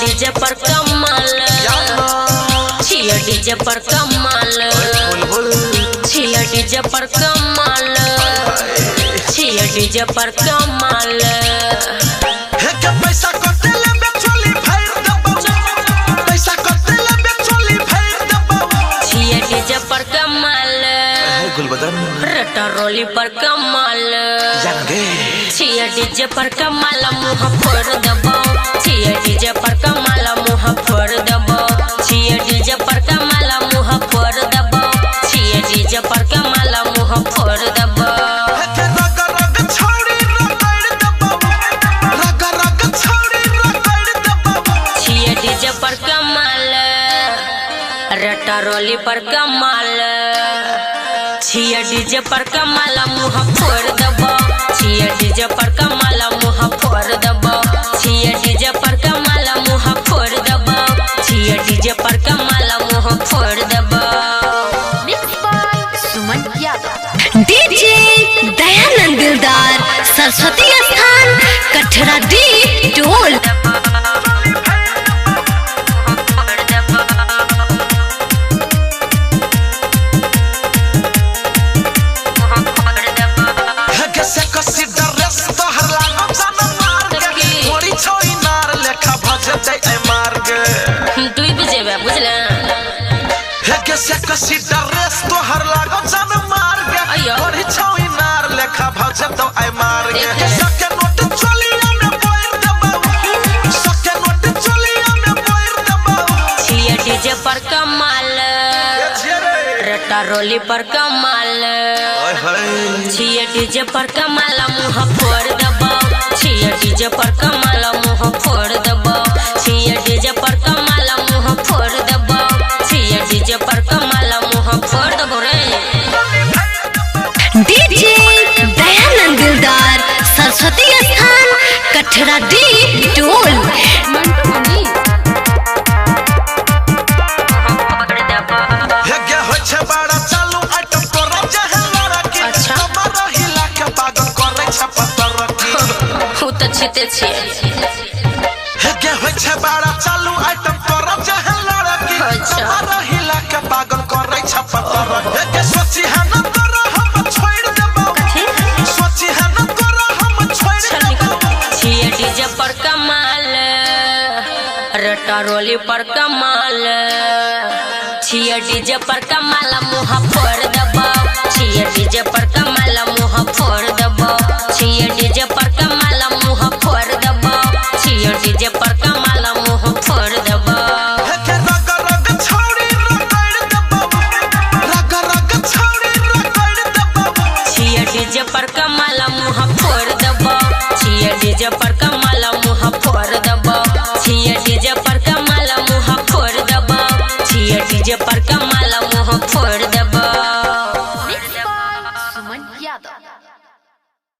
DJ पर कमाल, छिया डीजे पर कमाल, छिया डीजे पर कमाल, छिया डीजे पर कमाल। पैसा कटेले बेचोली भैर दबो, पैसा कटेले बेचोली भैर दबो। छिया डीजे पर कमाल, गुलबदन रटा रोली पर कमाल, जानगे छिया डीजे पर कमाल मुँह फोड़ दबो, छिया डीजे पर कमाल मुँह फोड़ दबो, छिया डीजे पर कमाल मुँह फोड़ दबो, छिया डीजे पर कमाल मुँह फोड़ दबो। छिया डीजे पर कमाल, रटा रोली पर कमाल, छिया डीजे पर कमाल मुँह फोड़ दबो, छिया डीजे पर कमाल मुँह फोड़ दबो, छिया डीजे पर कमाल मुँह फोड़ दबो, छिया डीजे पर कमाल मुँह फोड़ दबो। सुमन यादव डीजे दयानंद दिलदार सरस्वती स्थान कठरा डी टोल। कसी डरेस तो हर लागो जान मार गे, थोड़ी छौई नार लेखा भज दो आई मार गे। सके नोट चोलिया में बोर दबो, सके नोट चोलिया में बोर दबो। छिया डीजे पर कमाल, रटा रोली पर कमाल, छिया डीजे पर कमाल मुँह फोड़ दबो, छिया डीजे पर कमाल मुँह फोड़ दबो, छिया डीजे पर कमाल मुँह फोड़ दबो, छिया डीजे पर कमाल मुँह फोड़ दबो रे। डीजे दयानंद दिलदार सरस्वती स्थान कठरा डी टोल। छिते छिए हेगे होय छै बड़ा चालू आइटम करब जहन लड़की, हमारा हिला के पागल करे छ पतर। हेगे सोची है न करो हम छोड़ देबो, सोची है न करो हम छोड़ देबो। छिया डीजे पर कमाल, रटा रोली पर कमाल, छिया डीजे पर कमाल मुँह फोड़ दबो, छिया डीजे पर कमाल